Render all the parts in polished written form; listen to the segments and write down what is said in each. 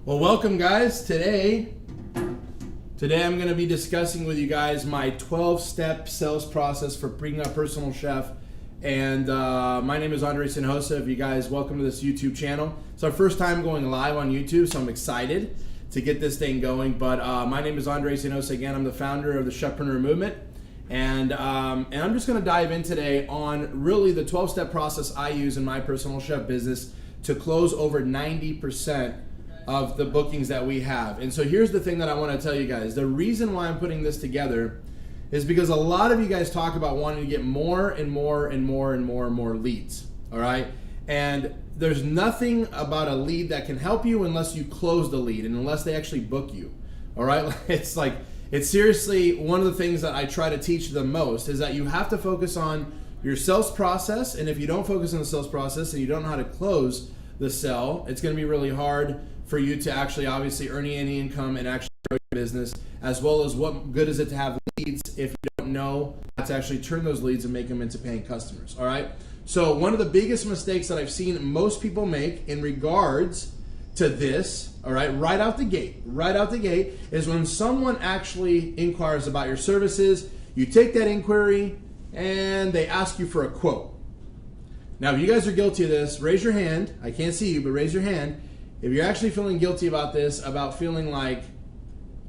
Well, welcome guys. Today I'm going to be discussing with you guys my 12-step sales process for being a personal chef. And my name is Andres Hinojosa. If you guys, welcome to this YouTube channel. It's our first time going live on YouTube, so I'm excited to get this thing going. But my name is Andres Hinojosa. Again, I'm the founder of the Chefpreneur movement. And I'm just going to dive in today on really the 12-step process I use in my personal chef business to close over 90% of the bookings that we have. And so here's the thing that I want to tell you guys. The reason why I'm putting this together is because a lot of you guys talk about wanting to get more and more and more and more and more leads, all right? And there's nothing about a lead that can help you unless you close the lead and unless they actually book you, all right? It's seriously one of the things that I try to teach the most is that you have to focus on your sales process. And if you don't focus on the sales process and you don't know how to close the sale, it's going to be really hard for you to actually obviously earn any income and actually grow your business, as well as what good is it to have leads if you don't know how to actually turn those leads and make them into paying customers, all right? So one of the biggest mistakes that I've seen most people make in regards to this, all right, right out the gate, is when someone actually inquires about your services, you take that inquiry and they ask you for a quote. Now, if you guys are guilty of this, raise your hand. I can't see you, but raise your hand. If you're actually feeling guilty about this, about feeling like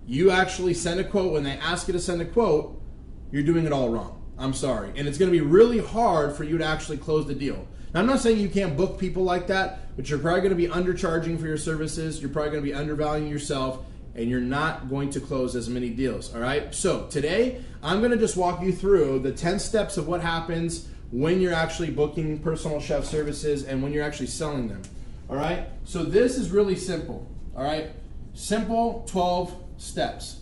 you actually send a quote when they ask you to send a quote, you're doing it all wrong. I'm sorry. And it's going to be really hard for you to actually close the deal. Now, I'm not saying you can't book people like that, but you're probably going to be undercharging for your services. You're probably going to be undervaluing yourself, and you're not going to close as many deals, all right? So today, I'm going to just walk you through the 10 steps of what happens when you're actually booking personal chef services and when you're actually selling them. All right, so this is really simple, all right? Simple 12 steps.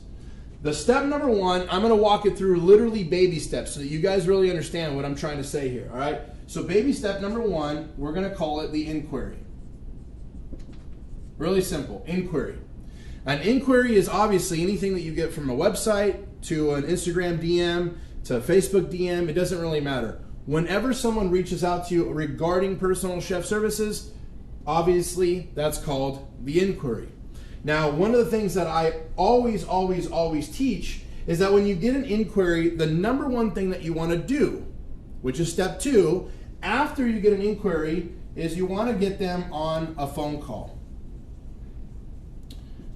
The step number one, I'm gonna walk it through literally baby steps so that you guys really understand what I'm trying to say here, all right? So baby step number one, we're gonna call it the inquiry. Really simple, inquiry. An inquiry is obviously anything that you get from a website to an Instagram DM to a Facebook DM, it doesn't really matter. Whenever someone reaches out to you regarding personal chef services, obviously, that's called the inquiry. Now, one of the things that I always teach is that when you get an inquiry, the number one thing that you want to do, which is step two, after you get an inquiry, is you want to get them on a phone call.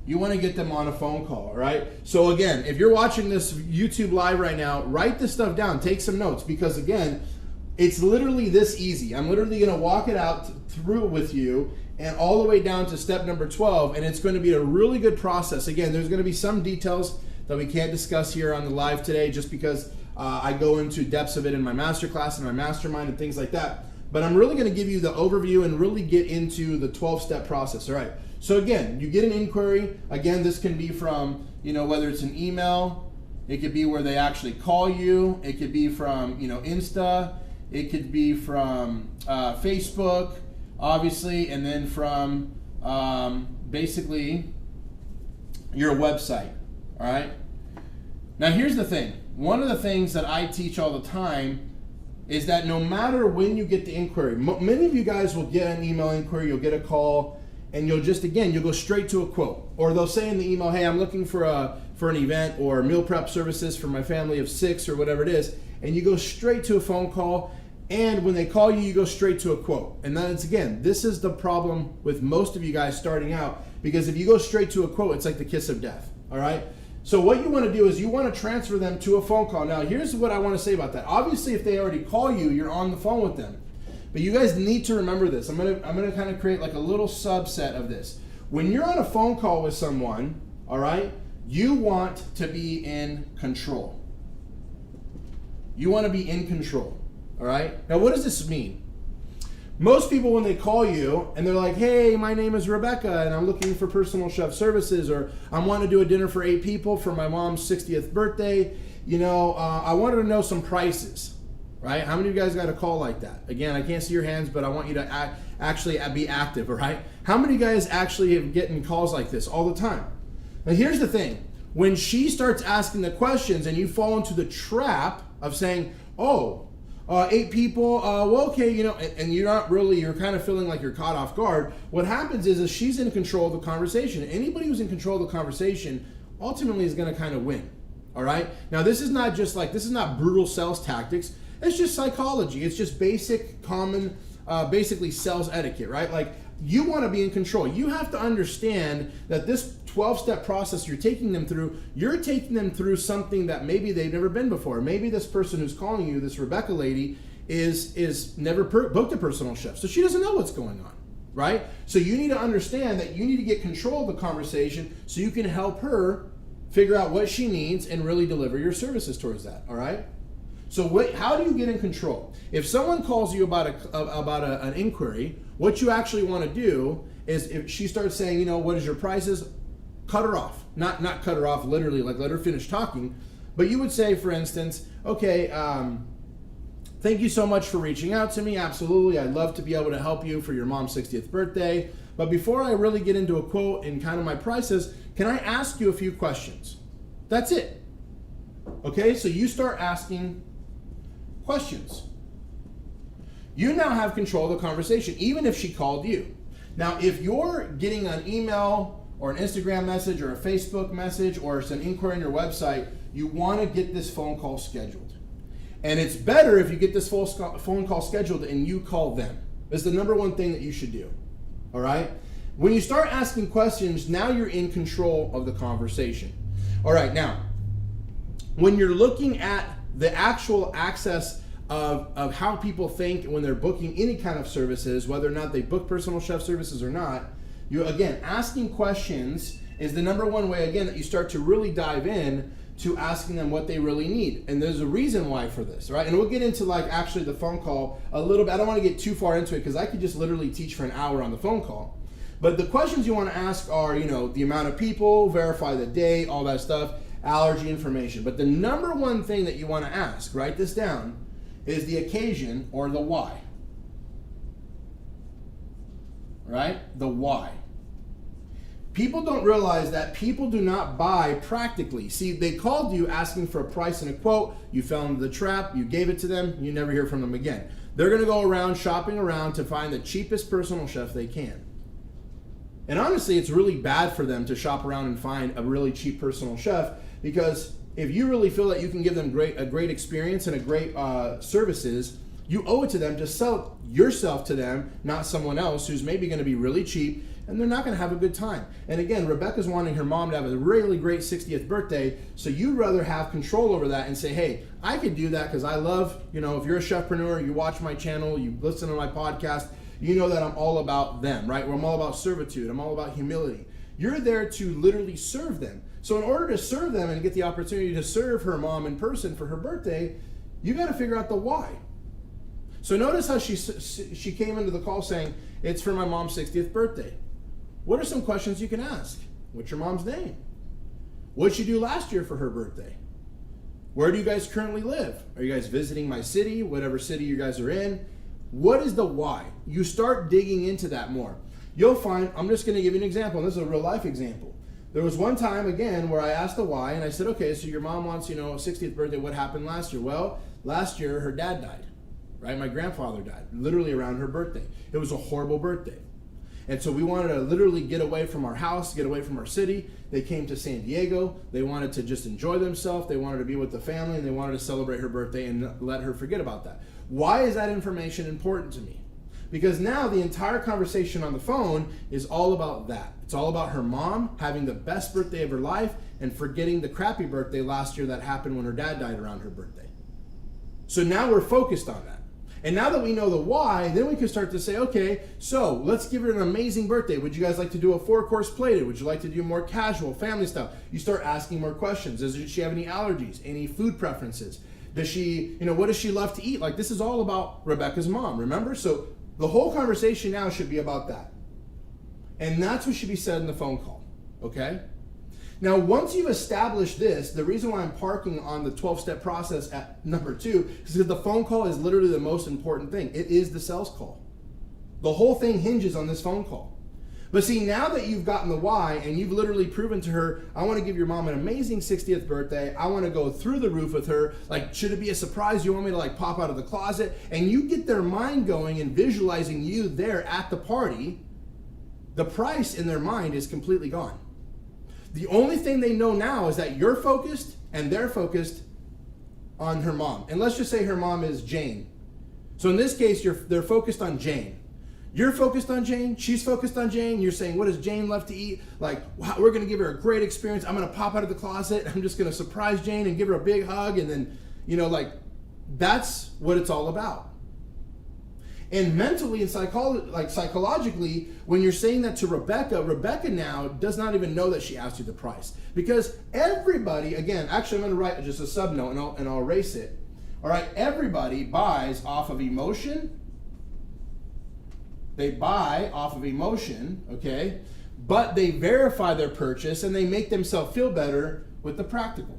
You want to get them on a phone call, all right? So again, if you're watching this YouTube live right now, write this stuff down, take some notes, because again, it's literally this easy. I'm literally going to walk it out through with you and all the way down to step number 12, and it's going to be a really good process. Again, there's going to be some details that we can't discuss here on the live today just because I go into depths of it in my masterclass and my mastermind and things like that. But I'm really going to give you the overview and really get into the 12-step process. All right. So again, you get an inquiry. Again, this can be from, whether it's an email, it could be where they actually call you. It could be from, Insta. It could be from Facebook, obviously, and then from basically your website, all right? Now, here's the thing. One of the things that I teach all the time is that no matter when you get the inquiry, many of you guys will get an email inquiry, you'll get a call, and you'll go straight to a quote. Or they'll say in the email, hey, I'm looking for an event or meal prep services for my family of 6 or whatever it is, and you go straight to a phone call, and when they call you, you go straight to a quote. And that's, again, this is the problem with most of you guys starting out, because if you go straight to a quote, it's like the kiss of death, all right? So what you want to do is you want to transfer them to a phone call. Now, here's what I want to say about that. Obviously, if they already call you, you're on the phone with them. But you guys need to remember this. I'm gonna kind of create like a little subset of this. When you're on a phone call with someone, all right, you want to be in control. You want to be in control, all right? Now, what does this mean? Most people, when they call you and they're like, hey, my name is Rebecca and I'm looking for personal chef services, or I want to do a dinner for 8 people for my mom's 60th birthday, I wanted to know some prices, right? How many of you guys got a call like that? Again, I can't see your hands, but I want you to actually be active, all right? How many of you guys actually have getting calls like this all the time? Now, here's the thing. When she starts asking the questions and you fall into the trap of saying, oh, 8 people, well, okay, and you're kind of feeling like you're caught off guard. What happens is she's in control of the conversation. Anybody who's in control of the conversation ultimately is going to kind of win. All right. Now, this is not brutal sales tactics. It's just psychology. It's just basic, common, basically sales etiquette, right? Like, you want to be in control. You have to understand that this 12-step process you're taking them through something that maybe they've never been before. Maybe this person who's calling you, this Rebecca lady, is never booked a personal chef, so she doesn't know what's going on, right? So you need to understand that you need to get control of the conversation so you can help her figure out what she needs and really deliver your services towards that, all right? So how do you get in control? If someone calls you about an inquiry, what you actually want to do is, if she starts saying, what is your prices, cut her off. Not cut her off literally, like let her finish talking, but you would say, for instance, okay, thank you so much for reaching out to me. Absolutely, I'd love to be able to help you for your mom's 60th birthday. But before I really get into a quote and kind of my prices, can I ask you a few questions? That's it. Okay, so you start asking questions. You now have control of the conversation, even if she called you. Now, if you're getting an email or an Instagram message or a Facebook message or it's an inquiry on your website, you want to get this phone call scheduled. And it's better if you get this phone call scheduled and you call them. It's the number one thing that you should do. All right? When you start asking questions, now you're in control of the conversation. All right, now, when you're looking at the actual access of how people think when they're booking any kind of services, whether or not they book personal chef services or not, asking questions is the number one way, again, that you start to really dive in to asking them what they really need. And there's a reason why for this, right? And we'll get into actually the phone call a little bit. I don't want to get too far into it because I could just literally teach for an hour on the phone call. But the questions you want to ask are, the amount of people, verify the date, all that stuff, allergy information. But the number one thing that you want to ask, write this down, is the occasion or the why. Right? The why. People don't realize that people do not buy practically. See, they called you asking for a price and a quote, you fell into the trap, you gave it to them, you never hear from them again. They're going to go around shopping around to find the cheapest personal chef they can. And honestly, it's really bad for them to shop around and find a really cheap personal chef, because if you really feel that you can give them a great experience and a great services, you owe it to them to sell yourself to them, not someone else who's maybe going to be really cheap and they're not going to have a good time. And again, Rebecca's wanting her mom to have a really great 60th birthday, so you'd rather have control over that and say, hey, I could do that because I love, if you're a chefpreneur, you watch my channel, you listen to my podcast, you know that I'm all about them, right? I'm all about servitude. I'm all about humility. You're there to literally serve them. So in order to serve them and get the opportunity to serve her mom in person for her birthday, you got to figure out the why. So notice how she came into the call saying, it's for my mom's 60th birthday. What are some questions you can ask? What's your mom's name? What did she do last year for her birthday? Where do you guys currently live? Are you guys visiting my city, whatever city you guys are in? What is the why? You start digging into that more. You'll find, I'm just going to give you an example, and this is a real life example. There was one time, again, where I asked the why, and I said, okay, so your mom wants, a 60th birthday. What happened last year? Well, last year her dad died, right? My grandfather died, literally around her birthday. It was a horrible birthday. And so we wanted to literally get away from our house, get away from our city. They came to San Diego. They wanted to just enjoy themselves. They wanted to be with the family, and they wanted to celebrate her birthday and let her forget about that. Why is that information important to me? Because now the entire conversation on the phone is all about that. It's all about her mom having the best birthday of her life and forgetting the crappy birthday last year that happened when her dad died around her birthday. So now we're focused on that. And now that we know the why, then we can start to say, okay, so let's give her an amazing birthday. Would you guys like to do a 4-course plated? Would you like to do more casual, family style? You start asking more questions. Does she have any allergies, any food preferences? Does she, what does she love to eat? Like, this is all about Rebecca's mom, remember? So the whole conversation now should be about that. And that's what should be said in the phone call, okay? Now, once you've established this, the reason why I'm parking on the 12-step process at number 2 is because the phone call is literally the most important thing. It is the sales call. The whole thing hinges on this phone call. But see, now that you've gotten the why and you've literally proven to her, I want to give your mom an amazing 60th birthday. I want to go through the roof with her. Like, should it be a surprise? You want me to like pop out of the closet? And you get their mind going and visualizing you there at the party. The price in their mind is completely gone. The only thing they know now is that you're focused and they're focused on her mom. And let's just say her mom is Jane. So in this case, they're focused on Jane. You're focused on Jane, she's focused on Jane, you're saying, what does Jane love to eat? Like, wow, we're gonna give her a great experience. I'm gonna pop out of the closet, I'm just gonna surprise Jane and give her a big hug, and then, like, that's what it's all about. And mentally and psychologically, when you're saying that to Rebecca now does not even know that she asked you the price. Because everybody, again, actually I'm gonna write just a sub note and I'll erase it. All right, everybody buys off of emotion. They buy off of emotion, okay? But they verify their purchase and they make themselves feel better with the practical.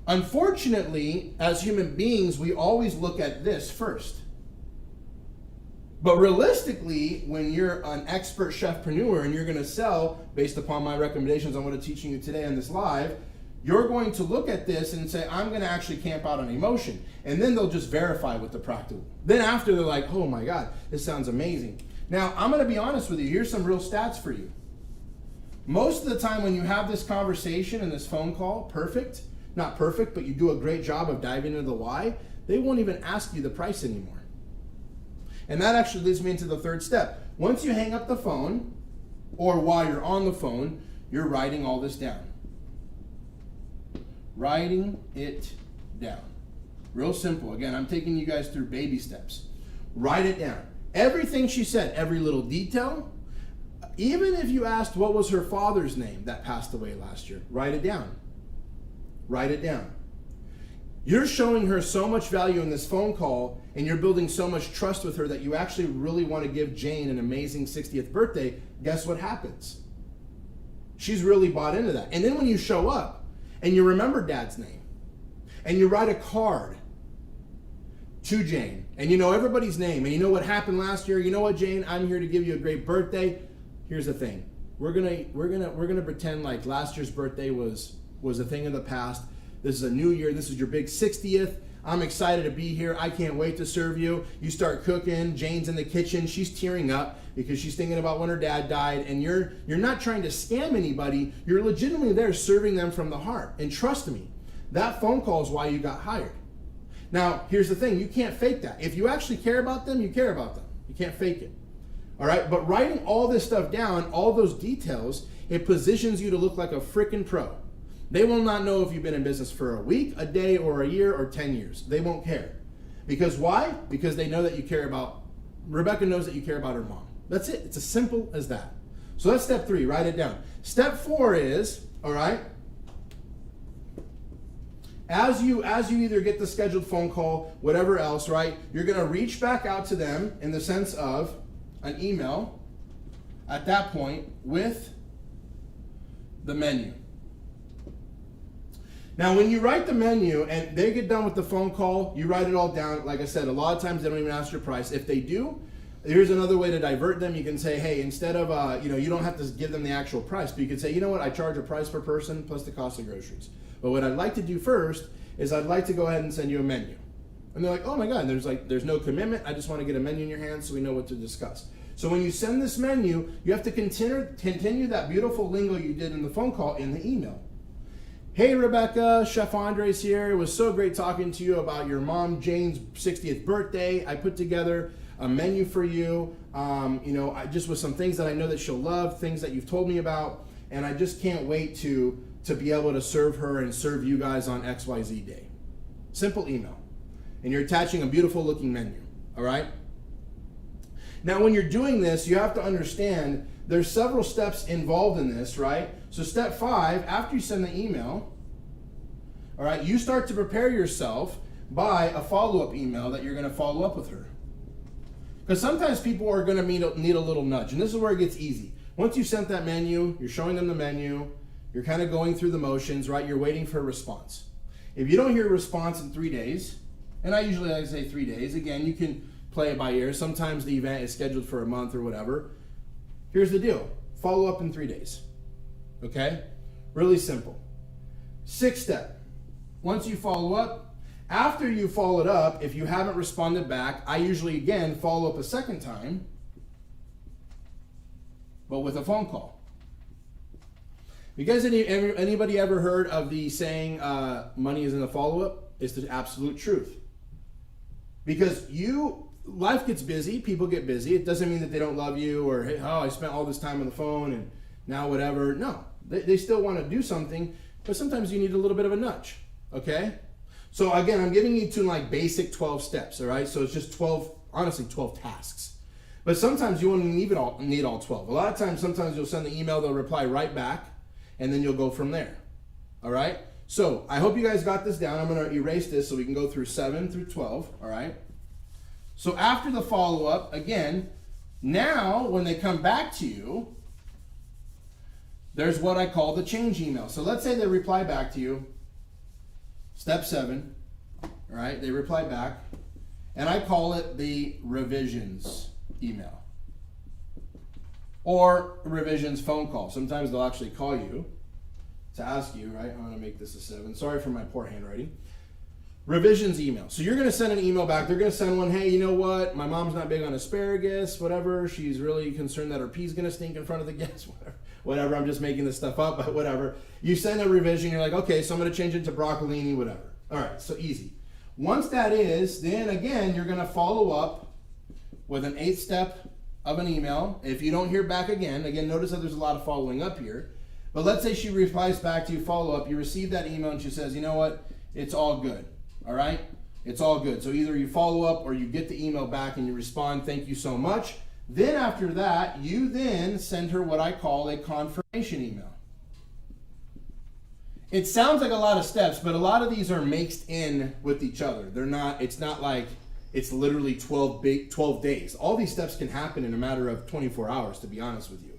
Unfortunately, as human beings, we always look at this first. But realistically, when you're an expert chefpreneur and you're gonna sell based upon my recommendations on what I'm teaching you today on this live, you're going to look at this and say, I'm going to actually camp out on emotion. And then they'll just verify with the practical. Then after, they're like, oh my God, this sounds amazing. Now, I'm going to be honest with you. Here's some real stats for you. Most of the time when you have this conversation and this phone call, not perfect, but you do a great job of diving into the why, they won't even ask you the price anymore. And that actually leads me into the third step. Once you hang up the phone, or while you're on the phone, you're writing all this down. Writing it down. Real simple. Again, I'm taking you guys through baby steps. Write it down. Everything she said, every little detail. Even if you asked what was her father's name that passed away last year, write it down. Write it down. You're showing her so much value in this phone call and you're building so much trust with her that you actually really want to give Jane an amazing 60th birthday. Guess what happens? She's really bought into that. And then when you show up, and you remember Dad's name, and you write a card to Jane, and you know everybody's name, and you know what happened last year. You know what, Jane? I'm here to give you a great birthday. Here's the thing: we're gonna pretend like last year's birthday was a thing of the past. This is a new year. This is your big 60th. I'm excited to be here. I can't wait to serve you. You start cooking. Jane's in the kitchen. She's tearing up because she's thinking about when her dad died. And you're not trying to scam anybody. You're legitimately there serving them from the heart. And trust me, that phone call is why you got hired. Now, here's the thing. You can't fake that. If you actually care about them, you care about them. You can't fake it. All right? But writing all this stuff down, all those details, it positions you to look like a freaking pro. They will not know if you've been in business for a week, a day, or a year, or 10 years. They won't care. Because why? Because they know that you care about, Rebecca knows that you care about her mom. That's it. It's as simple as that. So that's step 3. Write it down. Step 4 is, all right, as you either get the scheduled phone call, whatever else, right, you're going to reach back out to them in the sense of an email at that point with the menu. Now, when you write the menu and they get done with the phone call, you write it all down. Like I said, a lot of times they don't even ask your price. If they do, here's another way to divert them. You can say, hey, instead of, you don't have to give them the actual price, but you can say, you know what, I charge a price per person plus the cost of groceries. But what I'd like to do first is I'd like to go ahead and send you a menu. And they're like, oh my God, there's no commitment. I just want to get a menu in your hands so we know what to discuss. So when you send this menu, you have to continue that beautiful lingo you did in the phone call in the email. Hey Rebecca, Chef Andres here. It was so great talking to you about your mom Jane's 60th birthday. I put together a menu for you, just with some things that I know that she'll love, things that you've told me about, and I just can't wait to be able to serve her and serve you guys on XYZ day. Simple email. And you're attaching a beautiful looking menu, all right? Now when you're doing this, you have to understand there's several steps involved in this, right? So step 5, after you send the email, all right, you start to prepare yourself by a follow-up email that you're going to follow up with her. Because sometimes people are going to need a little nudge, and this is where it gets easy. Once you sent that menu, you're showing them the menu, you're kind of going through the motions, right? You're waiting for a response. If you don't hear a response in 3 days, and I usually like to say 3 days, again, you play it by ear. Sometimes the event is scheduled for a month or whatever. Here's the deal. Follow up in 3 days. Okay? Really simple. 6th step. Once you follow up, after you followed up, if you haven't responded back, I usually, again, follow up a second time, but with a phone call. You guys, anybody ever heard of the saying, money is in the follow-up? It's the absolute truth. Because life gets busy, people get busy. It doesn't mean that they don't love you or, hey, oh, I spent all this time on the phone and now whatever. No, they still want to do something, but sometimes you need a little bit of a nudge, okay? So again, I'm giving you to like basic 12 steps, all right? So it's just 12, honestly, 12 tasks. But sometimes you won't need all 12. A lot of times, sometimes you'll send the email, they'll reply right back, and then you'll go from there, all right? So I hope you guys got this down. I'm going to erase this so we can go through 7 through 12, all right? So after the follow-up, again, now when they come back to you, there's what I call the change email. So let's say they reply back to you, step 7, all right? They reply back, and I call it the revisions email or revisions phone call. Sometimes they'll actually call you to ask you, right? I'm going to make this a 7. Sorry for my poor handwriting. Revisions email. So you're going to send an email back. They're going to send one, hey, you know what? My mom's not big on asparagus, whatever. She's really concerned that her pee's going to stink in front of the guests, whatever. I'm just making this stuff up, but whatever. You send a revision. You're like, okay, so I'm going to change it to broccolini, whatever. All right, so easy. Once that is, then again, you're going to follow up with an 8th step of an email. If you don't hear back again, notice that there's a lot of following up here. But let's say she replies back to you, follow up, you receive that email and she says, you know what, it's all good, all right? It's all good. So either you follow up or you get the email back and you respond, thank you so much. Then after that, you then send her what I call a confirmation email. It sounds like a lot of steps, but a lot of these are mixed in with each other. It's not like it's literally 12 days. All these steps can happen in a matter of 24 hours, to be honest with you.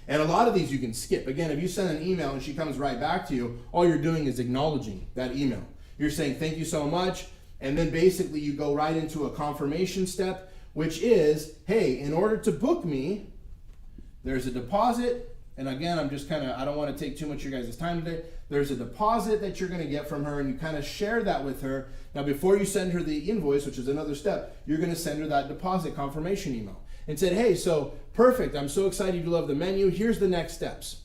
And a lot of these you can skip. Again, if you send an email and she comes right back to you, all you're doing is acknowledging that email. You're saying, thank you so much. And then basically you go right into a confirmation step, which is, hey, in order to book me, there's a deposit. And again, I don't want to take too much of your guys' time today. There's a deposit that you're going to get from her, and you kind of share that with her. Now, before you send her the invoice, which is another step, you're going to send her that deposit confirmation email and said, hey, so perfect. I'm so excited you love the menu. Here's the next steps.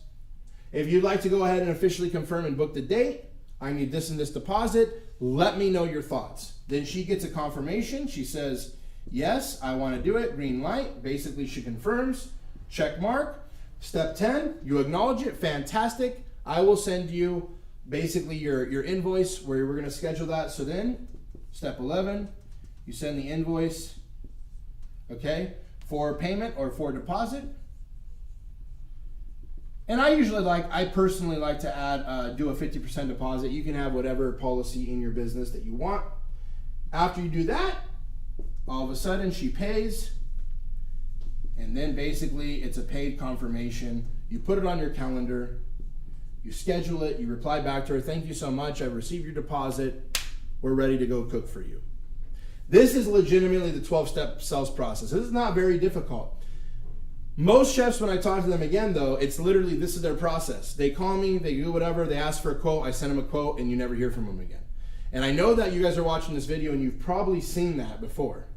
If you'd like to go ahead and officially confirm and book the date, I need this and this deposit. Let me know your thoughts. Then she gets a confirmation. She says, yes, I want to do it. Green light. Basically, she confirms. Check mark. Step 10, you acknowledge it. Fantastic. I will send you basically your invoice where we're going to schedule that. So then, step 11, you send the invoice, okay, for payment or for deposit. And I personally like to add, do a 50% deposit. You can have whatever policy in your business that you want. After you do that, all of a sudden she pays. And then basically it's a paid confirmation. You put it on your calendar, you schedule it, you reply back to her, thank you so much, I've received your deposit, we're ready to go cook for you. This is legitimately the 12-step sales process. This is not very difficult. Most chefs, when I talk to them again though, it's literally, this is their process. They call me, they do whatever, they ask for a quote, I send them a quote, and you never hear from them again. And I know that you guys are watching this video and you've probably seen that before,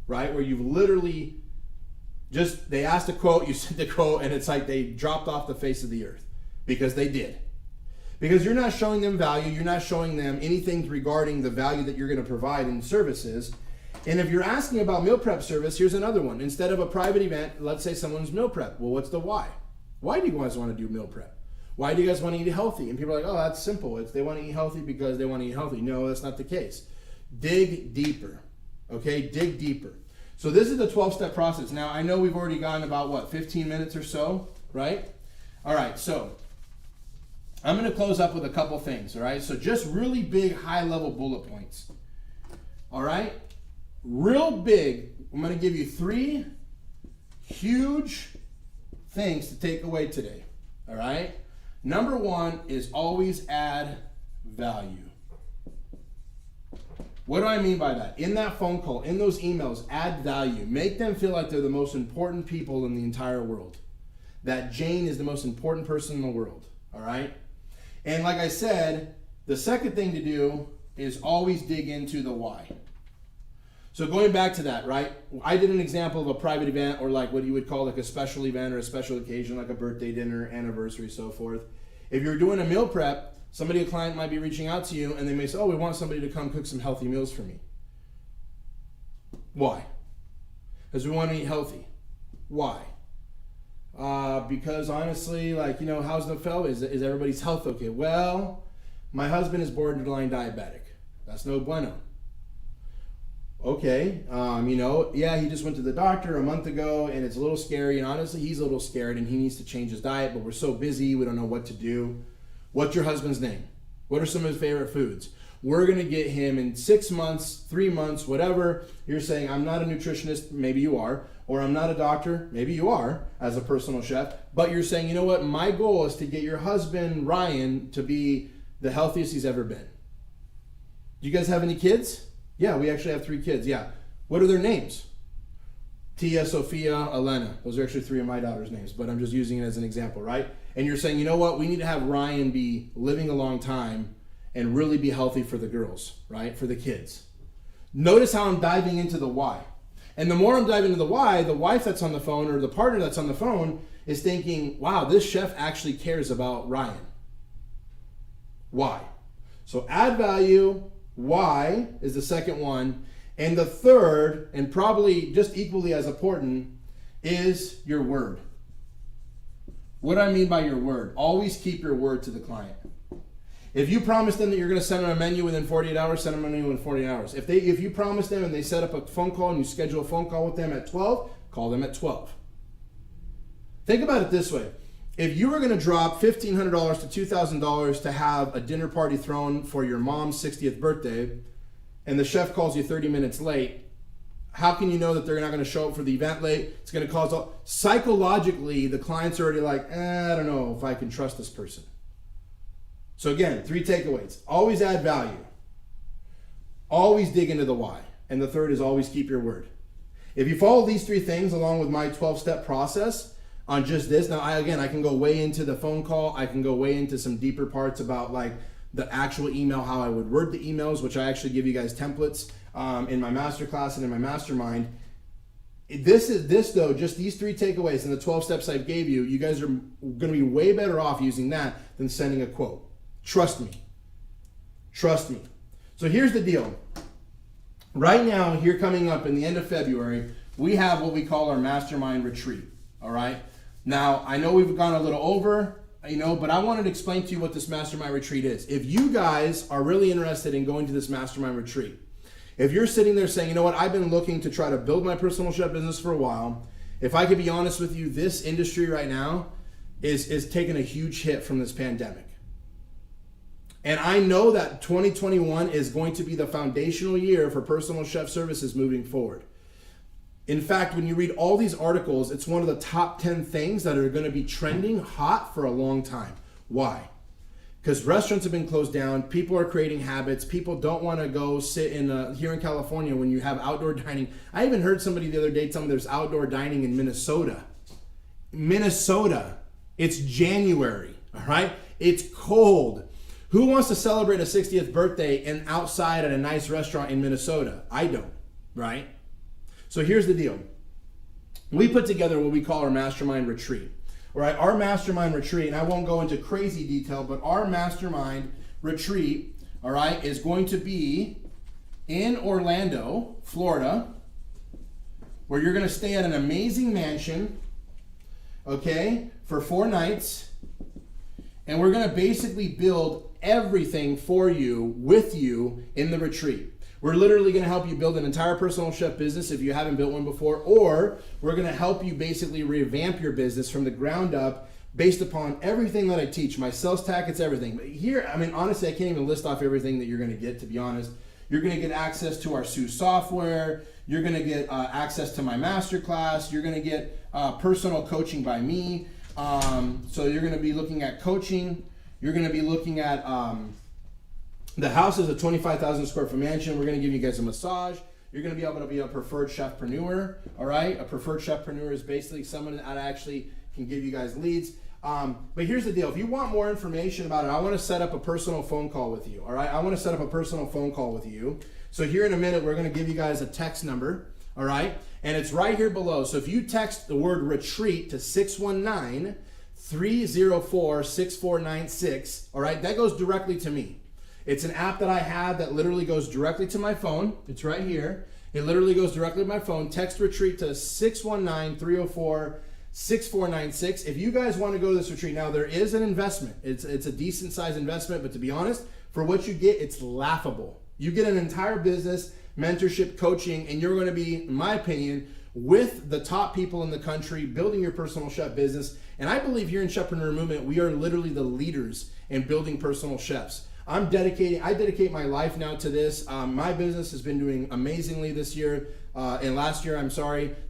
right? Where you've literally they asked a quote, you sent the quote, and it's like they dropped off the face of the earth because they did. Because you're not showing them value, you're not showing them anything regarding the value that you're going to provide in services. And if you're asking about meal prep service, here's another one. Instead of a private event, let's say someone's meal prep. Well, what's the why? Why do you guys want to do meal prep? Why do you guys want to eat healthy? And people are like, oh, that's simple. They want to eat healthy because they want to eat healthy. No, that's not the case. Dig deeper, okay? Dig deeper. So this is the 12-step process. Now, I know we've already gotten about, 15 minutes or so, right? All right, so I'm going to close up with a couple things, all right? So just really big, high-level bullet points, all right? Real big, I'm going to give you 3 huge things to take away today, all right? Number 1 is always add value. What do I mean by that? In that phone call, in those emails, add value. Make them feel like they're the most important people in the entire world. That Jane is the most important person in the world, all right? And like I said, the second thing to do is always dig into the why. So going back to that, right? I did an example of a private event, or like what you would call like a special event or a special occasion, like a birthday dinner, anniversary, so forth. If you're doing a meal prep, a client might be reaching out to you and they may say, oh, we want somebody to come cook some healthy meals for me. Why? Because we want to eat healthy. Why? Because honestly, like, you know, how's the fellow? Is everybody's health okay? Well, my husband is borderline diabetic. That's no bueno. Okay, you know, yeah, he just went to the doctor a month ago and it's a little scary, and honestly, he's a little scared and he needs to change his diet, but we're so busy, we don't know what to do. What's your husband's name? What are some of his favorite foods? We're going to get him in 6 months, 3 months, whatever. You're saying, I'm not a nutritionist, maybe you are, or I'm not a doctor, maybe you are, as a personal chef, but you're saying, you know what, my goal is to get your husband, Ryan, to be the healthiest he's ever been. Do you guys have any kids? Yeah, we actually have 3 kids, yeah. What are their names? Tia, Sophia, Elena. Those are actually 3 of my daughter's names, but I'm just using it as an example, right? And you're saying, you know what, we need to have Ryan be living a long time and really be healthy for the girls, right? For the kids. Notice how I'm diving into the why. And the more I'm diving into the why, the wife that's on the phone or the partner that's on the phone is thinking, wow, this chef actually cares about Ryan. Why? So add value, why is the second one. And the third, and probably just equally as important, is your word. What do I mean by your word? Always keep your word to the client. If you promise them that you're going to send them a menu within 48 hours, send them a menu within 48 hours. If you promise them and they set up a phone call and you schedule a phone call with them at 12, call them at 12. Think about it this way. If you were going to drop $1,500 to $2,000 to have a dinner party thrown for your mom's 60th birthday, and the chef calls you 30 minutes late, how can you know that they're not going to show up for the event late? It's going to cause psychologically, the client's already like, I don't know if I can trust this person. So again, 3 takeaways. Always add value. Always dig into the why. And the third is always keep your word. If you follow these 3 things along with my 12-step process on just this, now I can go way into the phone call. I can go way into some deeper parts about like the actual email, how I would word the emails, which I actually give you guys templates in my masterclass and in my mastermind. This though, just these 3 takeaways and the 12 steps I gave you, you guys are going to be way better off using that than sending a quote. Trust me. Trust me. So here's the deal. Right now, here coming up in the end of February, we have what we call our Mastermind Retreat. All right. Now, I know we've gone a little over, but I wanted to explain to you what this Mastermind Retreat is. If you guys are really interested in going to this Mastermind Retreat, if you're sitting there saying, you know what, I've been looking to try to build my personal chef business for a while. If I could be honest with you, this industry right now is taking a huge hit from this pandemic. And I know that 2021 is going to be the foundational year for personal chef services moving forward. In fact, when you read all these articles, it's one of the top 10 things that are going to be trending hot for a long time. Why? Because restaurants have been closed down. People are creating habits. People don't want to go sit in here in California when you have outdoor dining. I even heard somebody the other day tell me there's outdoor dining in Minnesota. Minnesota. It's January, all right? It's cold. Who wants to celebrate a 60th birthday and outside at a nice restaurant in Minnesota? I don't, right? So here's the deal. We put together what we call our Mastermind Retreat. All right, our Mastermind Retreat, and I won't go into crazy detail, but our Mastermind Retreat, all right, is going to be in Orlando, Florida, where you're going to stay at an amazing mansion, okay, for 4 nights, and we're going to basically build everything for you, with you, in the retreat. We're literally going to help you build an entire personal chef business if you haven't built one before, or we're going to help you basically revamp your business from the ground up based upon everything that I teach, my sales tactics, everything. But here, I mean, honestly, I can't even list off everything that you're going to get, to be honest. You're going to get access to our Sue software. You're going to get access to my masterclass. You're going to get personal coaching by me. So you're going to be looking at coaching. You're going to be looking at The house is a 25,000 square foot mansion. We're going to give you guys a massage. You're going to be able to be a preferred chefpreneur. All right. A preferred chefpreneur is basically someone that actually can give you guys leads. But here's the deal. If you want more information about it, I want to set up a personal phone call with you. All right. I want to set up a personal phone call with you. So here in a minute, we're going to give you guys a text number. All right. And it's right here below. So if you text the word retreat to 619-304-6496, all right, that goes directly to me. It's an app that I have that literally goes directly to my phone. It's right here. It literally goes directly to my phone. Text retreat to 619-304-6496. If you guys want to go to this retreat, now there is an investment. It's a decent sized investment, but to be honest, for what you get, it's laughable. You get an entire business, mentorship, coaching, and you're going to be, in my opinion, with the top people in the country, building your personal chef business. And I believe here in Chefpreneur Movement, we are literally the leaders in building personal chefs. I dedicate my life now to this. My business has been doing amazingly this year. And last year,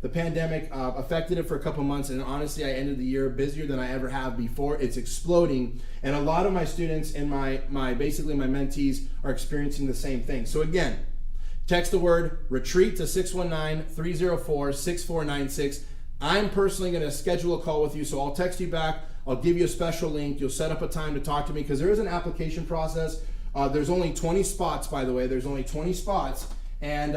the pandemic affected it for a couple months. And honestly, I ended the year busier than I ever have before. It's exploding. And a lot of my students and basically my mentees are experiencing the same thing. So again, text the word retreat to 619-304-6496. I'm personally going to schedule a call with you. So I'll text you back. I'll give you a special link. You'll set up a time to talk to me because there is an application process. There's only 20 spots, by the way. There's only 20 spots, and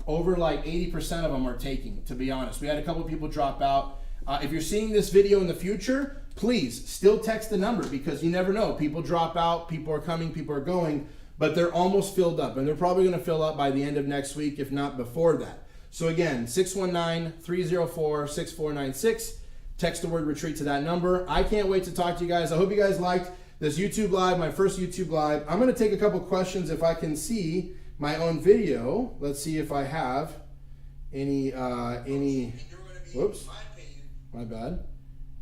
over like 80% of them are taking, to be honest. We had a couple of people drop out. If you're seeing this video in the future, please still text the number because you never know. People drop out, people are coming, people are going, but they're almost filled up, and they're probably going to fill up by the end of next week, if not before that. So again, 619-304-6496. Text the word retreat to that number. I can't wait to talk to you guys. I hope you guys liked this YouTube Live, my first YouTube Live. I'm going to take a couple questions if I can see my own video. Let's see if I have any whoops, my bad.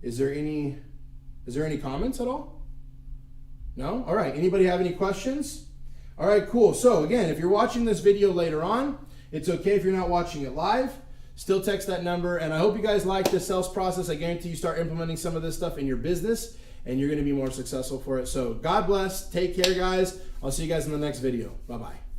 Is there any comments at all? No? All right. Anybody have any questions? All right, cool. So again, if you're watching this video later on, it's okay if you're not watching it live. Still text that number, and I hope you guys like the sales process. I guarantee you start implementing some of this stuff in your business, and you're going to be more successful for it. So God bless. Take care, guys. I'll see you guys in the next video. Bye-bye.